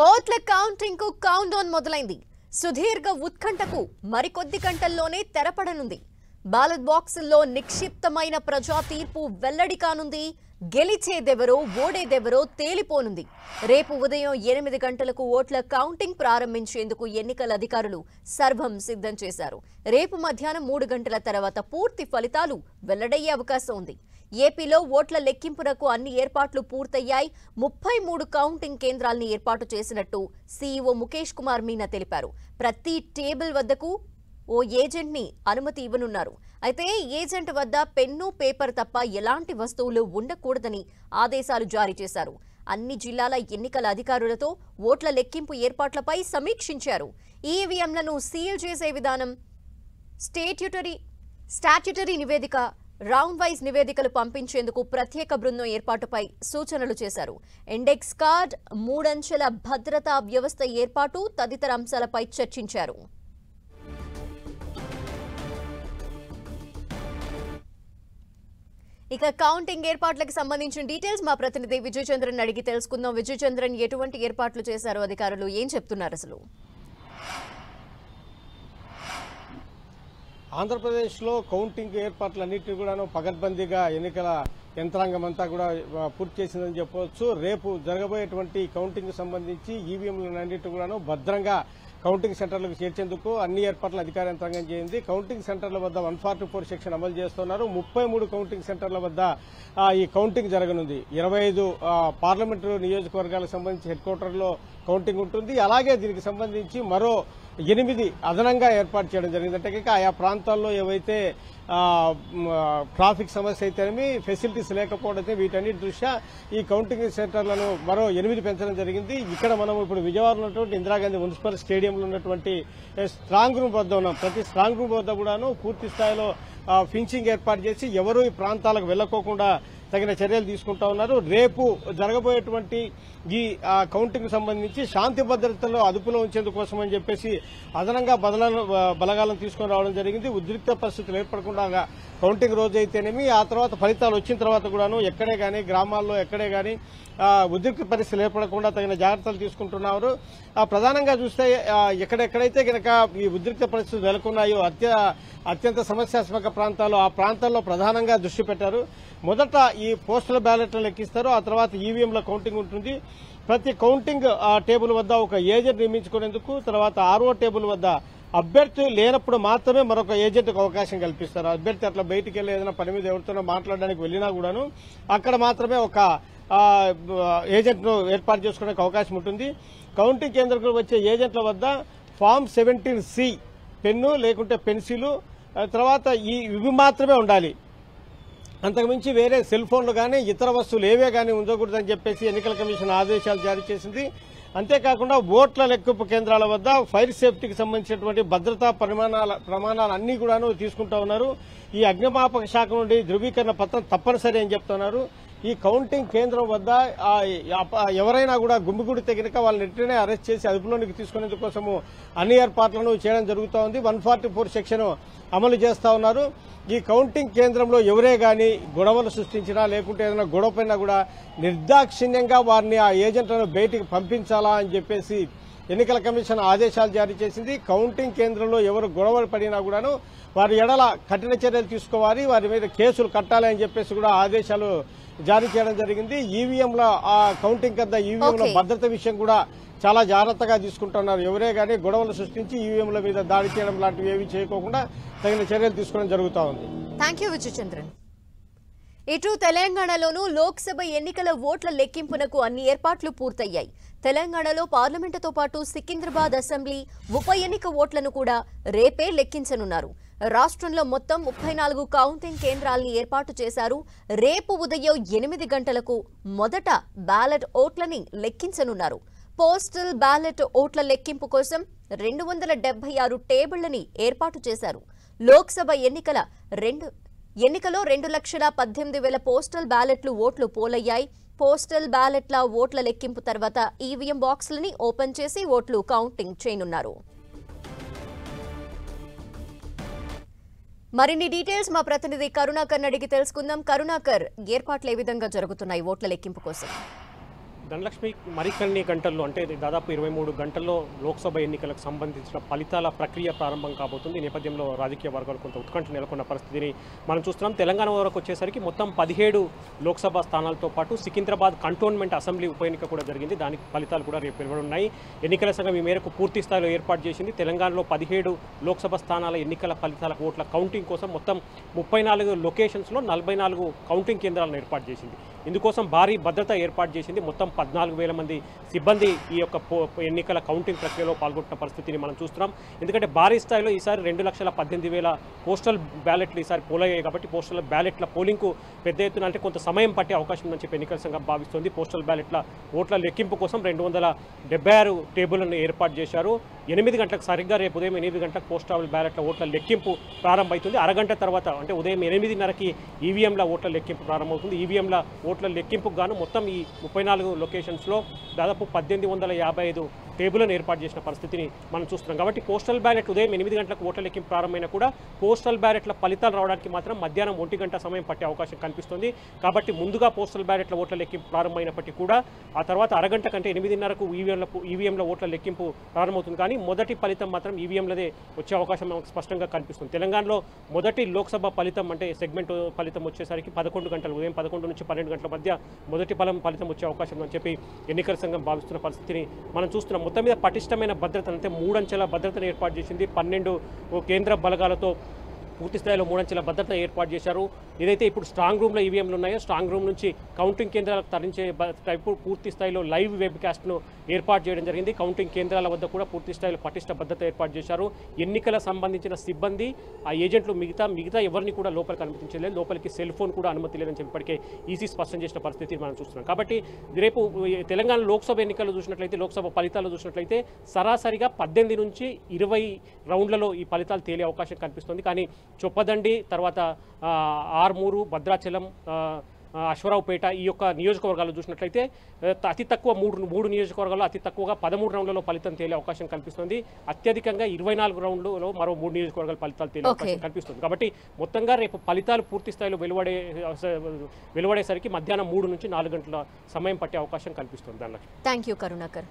ఓట్ల కౌంటింగ్ కు count down మొదలైంది. సుదీర్ఘ ఉత్కంఠకు మరికొద్ది గంటల్లోనే తెరపడనుంది. బ్యాలెట్ బాక్సుల్లో నిక్షిప్తమైన ప్రజా తీర్పు వెల్లడి కానుంది. గెలిచేదెవరో ఓడేదెవరో తేలిపోనుంది. రేపు ఉదయం 8 గంటలకు ఓట్ల కౌంటింగ్ ప్రారంభించేందుకు ఎన్నికల అధికారులు సర్వం సిద్ధం చేశారు. రేపు మధ్యాహ్నం 3 గంటల తర్వాత పూర్తి ఫలితాలు వెల్లడయ్యే అవకాశం ఉంది. ఏపీలో ఓట్ల లెక్కింపునకు అన్ని ఏర్పాట్లు పూర్తయ్యాయి. 33 కౌంటింగ్ కేంద్రాలను ఏర్పాటు చేసినట్టు సీఈఓ ముఖేష్ కుమార్ మీనా తెలిపారు. ప్రతి టేబుల్ వద్దకు ఓ ఏజెంట్ ని అనుమతి ఇవ్వనున్నారు. అయితే ఏజెంట్ వద్ద పెన్ను పేపర్ తప్ప ఎలాంటి వస్తువులు ఉండకూడదని ఆదేశాలు జారీ చేశారు. అన్ని జిల్లాల ఎన్నికల అధికారులతో ఓట్ల లెక్కింపు ఏర్పాట్లపై సమీక్షించారు. ఈవీఎంలను సీల్ చేసే విధానం, స్టాట్యూటరీ నివేదిక, రౌండ్ వైజ్ నివేదికలు పంపించేందుకు ప్రత్యేక బృందం ఏర్పాటుపై సూచనలు చేశారు. ఇండెక్స్ కార్డ్, 3 అంచెల భద్రతా వ్యవస్థ ఏర్పాటు తదితర అంశాలపై చర్చించారు. ఇక కౌంటింగ్ ఏర్పాట్లకు సంబంధించిన డీటెయిల్స్ మా ప్రతినిధి విజయ్ చంద్రన్ అడిగి తెలుసుకుందాం. విజయ్ చంద్రన్, ఎటువంటి ఏర్పాట్లు చేశారు అధికారులు, ఏం చెప్తున్నారు అసలు? ఆంధ్రప్రదేశ్లో కౌంటింగ్ ఏర్పాట్లన్నింటినీ కూడాను పకడ్బందీగా ఎన్నికల యంత్రాంగం అంతా కూడా పూర్తి చేసిందని చెప్పవచ్చు. రేపు జరగబోయేటువంటి కౌంటింగ్ సంబంధించి ఈవీఎంలన్నింటినీ కూడాను భద్రంగా కౌంటింగ్ సెంటర్లకు చేర్చేందుకు అన్ని ఏర్పాట్లు అధికార యంత్రాంగం చేయింది. కౌంటింగ్ సెంటర్ల వద్ద 144 సెక్షన్ అమలు చేస్తున్నారు. 33 కౌంటింగ్ సెంటర్ల వద్ద ఈ కౌంటింగ్ జరగనుంది. 25 పార్లమెంటు నియోజకవర్గాలకు సంబంధించి హెడ్ క్వార్టర్లో కౌంటింగ్ ఉంటుంది. అలాగే దీనికి సంబంధించి మరో 8 అదనంగా ఏర్పాటు చేయడం జరిగింది. అంటే ఆయా ప్రాంతాల్లో ఏవైతే ట్రాఫిక్ సమస్య అయితేనేమి, ఫెసిలిటీస్ లేకపోవడం, వీటన్నిటి దృష్ట్యా ఈ కౌంటింగ్ సెంటర్లను మరో 8 పెంచడం జరిగింది. ఇక్కడ మనం ఇప్పుడు విజయవాడలో ఉన్నటువంటి ఇందిరాగాంధీ మున్సిపల్ స్టేడియంలో ఉన్నటువంటి స్ట్రాంగ్ రూమ్ వద్ద ఉన్నాం. ప్రతి స్ట్రాంగ్ రూమ్ వద్ద కూడాను పూర్తి స్థాయిలో ఫించింగ్ ఏర్పాటు చేసి ఎవరూ ఈ ప్రాంతాలకు వెళ్లకోకుండా తగిన చర్యలు తీసుకుంటా ఉన్నారు. రేపు జరగబోయేటువంటి ఈ కౌంటింగ్ సంబంధించి శాంతి భద్రతలో అదుపులో ఉంచేందుకు కోసం అని చెప్పేసి అదనంగా బలగాలను తీసుకుని రావడం జరిగింది. ఉద్రిక్త పరిస్థితులు ఏర్పడకుండా కౌంటింగ్ రోజు అయితేనేమి, ఆ తర్వాత ఫలితాలు వచ్చిన తర్వాత కూడాను ఎక్కడే గానీ, గ్రామాల్లో ఎక్కడే గానీ ఉద్రిక్త పరిస్థితులు ఏర్పడకుండా తగిన జాగ్రత్తలు తీసుకుంటున్నారు. ప్రధానంగా చూస్తే ఎక్కడెక్కడైతే కనుక ఈ ఉద్రిక్త పరిస్థితులు నెలకొన్నాయో అత్యంత సమస్యాత్మక ప్రాంతాలు, ఆ ప్రాంతాల్లో ప్రధానంగా దృష్టి పెట్టారు. మొదట ఈ పోస్టల్ బ్యాలెట్లను లెక్కిస్తారు. ఆ తర్వాత ఈవీఎంల కౌంటింగ్ ఉంటుంది. ప్రతి కౌంటింగ్ టేబుల్ వద్ద ఒక ఏజెంట్ నియమించుకునేందుకు, తర్వాత ఆర్ఓ టేబుల్ వద్ద అభ్యర్థి లేనప్పుడు మాత్రమే మరొక ఏజెంట్కు అవకాశం కల్పిస్తారు. అభ్యర్థి అట్లా బయటికి వెళ్లి ఏదైనా పని మీద ఎవరితోనో మాట్లాడడానికి వెళ్లినా కూడాను అక్కడ మాత్రమే ఒక ఏజెంట్ను ఏర్పాటు చేసుకోవడానికి అవకాశం ఉంటుంది. కౌంటింగ్ కేంద్రంలో వచ్చే ఏజెంట్ల వద్ద ఫామ్ 17C పెన్ను లేకుంటే పెన్సిలు, తర్వాత ఇవి మాత్రమే ఉండాలి. అంతకుమించి వేరే సెల్ ఫోన్లు కానీ ఇతర వస్తువులు ఏవే కానీ ఉండకూడదని చెప్పేసి ఎన్నికల కమిషన్ ఆదేశాలు జారీ చేసింది. అంతేకాకుండా ఓట్ల లెక్కింపు కేంద్రాల వద్ద ఫైర్ సేఫ్టీకి సంబంధించినటువంటి భద్రతా ప్రమాణాలు అన్ని కూడాను తీసుకుంటా ఉన్నారు. ఈ అగ్నిమాపక శాఖ నుండి ధృవీకరణ పత్రం తప్పనిసరి అని చెప్తున్నారు. ఈ కౌంటింగ్ కేంద్రం వద్ద ఎవరైనా కూడా గుమ్మిగూడితే కనుక వాళ్ళని వెంటనే అరెస్ట్ చేసి అదుపులోనికి తీసుకునేందుకు కోసము అన్ని ఏర్పాట్లను చేయడం జరుగుతూ ఉంది. 144 సెక్షన్ అమలు చేస్తా ఉన్నారు. ఈ కౌంటింగ్ కేంద్రంలో ఎవరే గాని గొడవలు సృష్టించినా లేకుంటే ఏదైనా గొడవ పైన కూడా నిర్దాక్షిణ్యంగా వారిని ఆ ఏజెంట్లను బయటికి పంపించాలా అని చెప్పేసి ఎన్నికల కమిషన్ ఆదేశాలు జారీ చేసింది. కౌంటింగ్ కేంద్రంలో ఎవరు గొడవలు పడినా కూడాను వారి ఎడల కఠిన చర్యలు తీసుకోవాలి, వారి మీద కేసులు కట్టాలి అని చెప్పేసి కూడా ఆదేశాలు జారీ చేయడం జరిగింది. ఈవీఎంల కౌంటింగ్ కింద ఈవీఎంల భద్రత విషయం కూడా చాలా జాగ్రత్తగా తీసుకుంటున్నారు. ఎవరే గానీ గొడవలు సృష్టించి ఈవీఎంల మీద దాడి చేయడం లాంటివి ఏవి చేయకోకుండా తగిన చర్యలు తీసుకోవడం జరుగుతూ ఉంది. Thank you Vijay Chandran. ఇటు తెలంగాణలోనూ లోక్సభ ఎన్నికల ఓట్ల లెక్కింపునకు అన్ని ఏర్పాట్లు పూర్తయ్యాయి. తెలంగాణలో పార్లమెంటుతో పాటు సికింద్రాబాద్ అసెంబ్లీ ఉప ఎన్నిక ఓట్లను కూడా రేపే లెక్కించనున్నారు. రాష్ట్రంలో మొత్తం 34 కౌంటింగ్ కేంద్రాలను ఏర్పాటు చేశారు. రేపు ఉదయం 8 గంటలకు మొదట బ్యాలెట్ ఓట్లని లెక్కించనున్నారు. పోస్టల్ బ్యాలెట్ ఓట్ల లెక్కింపు కోసం 276 టేబుళ్లని ఏర్పాటు చేశారు. లోక్సభ ఎన్నికలో 2,18,000 పోస్టల్ బ్యాలెట్లు ఓట్లు పోలయ్యాయి. పోస్టల్ బ్యాలెట్ల ఓట్ల లెక్కింపు తర్వాత ఈవీఎం బాక్సులని ఓపెన్ చేసి ఓట్లు కౌంటింగ్ చేయనున్నారు. మరిన్ని డీటెయిల్స్ మా ప్రతినిధి కరుణాకర్ అడిగి తెలుసుకుందాం. కరుణాకర్, ఏర్పాట్లు ఏ విధంగా జరుగుతున్నాయి ఓట్ల లెక్కింపు కోసం? ధనలక్ష్మి మరికొన్ని గంటల్లో అంటే దాదాపు 23 గంటల్లో లోక్సభ ఎన్నికలకు సంబంధించిన ఫలితాల ప్రక్రియ ప్రారంభం కాబోతుంది. ఈ నేపథ్యంలో రాజకీయ వర్గాలు కొంత ఉత్కంఠ నెలకొన్న పరిస్థితిని మనం చూస్తున్నాం. తెలంగాణ వరకు వచ్చేసరికి మొత్తం 17 లోక్సభ స్థానాలతో పాటు సికింద్రాబాద్ కంటోన్మెంట్ అసెంబ్లీ ఉప ఎన్నిక కూడా జరిగింది. దానికి ఫలితాలు కూడా రేపు వెలువడున్నాయి. ఎన్నికల సంఘం ఈ మేరకు పూర్తి స్థాయిలో ఏర్పాటు చేసింది. తెలంగాణలో 17 లోక్సభ స్థానాల ఎన్నికల ఫలితాల ఓట్ల కౌంటింగ్ కోసం మొత్తం 34 లొకేషన్స్లో 44 కౌంటింగ్ కేంద్రాలను ఏర్పాటు చేసింది. ఇందుకోసం భారీ భద్రత ఏర్పాటు చేసింది. మొత్తం 14,000 మంది సిబ్బంది ఈ యొక్క ఎన్నికల కౌంటింగ్ ప్రక్రియలో పాల్గొంటున్న పరిస్థితిని మనం చూస్తున్నాం. ఎందుకంటే భారీ స్థాయిలో ఈసారి 2,18,000 పోస్టల్ బ్యాలెట్లు ఈసారి పోలయ్యాయి కాబట్టి పోస్టల్ బ్యాలెట్ల పోలింగ్కు పెద్ద ఎత్తున అంటే కొంత సమయం పట్టే అవకాశం ఉందని చెప్పి ఎన్నికల సంఘం భావిస్తోంది. పోస్టల్ బ్యాలెట్ల ఓట్ల లెక్కింపు కోసం 276 టేబుల్లను ఏర్పాటు చేశారు. 8 గంటలకు సరిగ్గా రేపు ఉదయం 8 గంటలకు పోస్టల్ బ్యాలెట్ల ఓట్ల లెక్కింపు ప్రారంభమవుతుంది. అరగంట తర్వాత అంటే ఉదయం 8:30కి ఈవీఎంల ఓట్ల లెక్కింపు ప్రారంభమవుతుంది. ఈవీఎంల ఓట్ల లెక్కింపుకు గాను మొత్తం ఈ 34 లొకేషన్స్లో దాదాపు 1855 టేబుల్ను ఏర్పాటు చేసిన పరిస్థితిని మనం చూస్తున్నాం. కాబట్టి పోస్టల్ బ్యాలెట్ ఉదయం 8 గంటలకు ఓట్ల లెక్కింపు ప్రారంభమైనా కూడా పోస్టల్ బ్యాలెట్ల ఫలితాలు రావడానికి మాత్రం మధ్యాహ్నం 1 గంట సమయం పట్టే అవకాశం కనిపిస్తుంది. కాబట్టి ముందుగా పోస్టల్ బ్యాలెట్ల ఓట్ల లెక్కింపు ప్రారంభమైనప్పటికీ కూడా ఆ తర్వాత అరగంట కంటే 8:30కు ఈవీఎంల ఓట్ల లెక్కింపు ప్రారంభమవుతుంది. కానీ మొదటి ఫలితం మాత్రం ఈవీఎంలదే వచ్చే అవకాశం మనకు స్పష్టంగా కనిపిస్తుంది. తెలంగాణలో మొదటి లోక్సభ ఫలితం అంటే సెగ్మెంట్ ఫలితం వచ్చేసరికి 11 గంటలు ఉదయం 11 నుంచి 12 గంటల మధ్య మొదటి ఫలితం వచ్చే అవకాశం అని చెప్పి ఎన్నికల సంఘం భావిస్తున్న పరిస్థితిని మనం చూస్తున్నాం. మొత్తం మీద పటిష్టమైన భద్రత అంటే 3 అంచెల భద్రతను ఏర్పాటు చేసింది. 12 కేంద్ర బలగాలతో పూర్తి స్థాయిలో 3 అంచెల భద్రత ఏర్పాటు చేశారు. ఏదైతే ఇప్పుడు స్ట్రాంగ్ రూమ్లో ఈవీఎంలు ఉన్నాయో స్ట్రాంగ్ రూమ్ నుంచి కౌంటింగ్ కేంద్రాలకు తరలించే టైపు పూర్తి స్థాయిలో లైవ్ వెబ్కాస్ట్ను ఏర్పాటు చేయడం జరిగింది. కౌంటింగ్ కేంద్రాల వద్ద కూడా పూర్తి స్థాయిలో పటిష్ట భద్రత ఏర్పాటు చేశారు. ఎన్నికల సంబంధించిన సిబ్బంది ఆ ఏజెంట్లు మిగతా ఎవరిని కూడా లోపలికి అనుమతించలేదు. లోపలికి సెల్ ఫోన్ కూడా అనుమతి లేదని చెప్పి ఇప్పటికే ఈసీ స్పష్టం చేసిన పరిస్థితి మనం చూస్తున్నాం. కాబట్టి రేపు తెలంగాణ లోక్సభ ఎన్నికలు చూసినట్లయితే లోక్సభ ఫలితాలు చూసినట్లయితే సరాసరిగా 18 నుంచి 20 రౌండ్లలో ఈ ఫలితాలు తేలే అవకాశం కనిపిస్తుంది. కానీ చొప్పదండి తర్వాత ఆర్మూరు భద్రాచలం అశ్వరావుపేట ఈ యొక్క నియోజకవర్గాలు చూసినట్లయితే అతి తక్కువ మూడు నియోజకవర్గాల్లో అతి తక్కువగా 13 రౌండ్లలో ఫలితం తేలే అవకాశం కనిపిస్తుంది. అత్యధికంగా 24 రౌండ్లలో మరో 3 నియోజకవర్గాల ఫలితాలు తేలే అవకాశం కనిపిస్తుంది. కాబట్టి మొత్తంగా రేపు ఫలితాలు పూర్తి స్థాయిలో వెలువడేసరికి మధ్యాహ్నం 3 నుంచి 4 గంటల సమయం పట్టే అవకాశం కనిపిస్తుంది. Thank you Karunakar.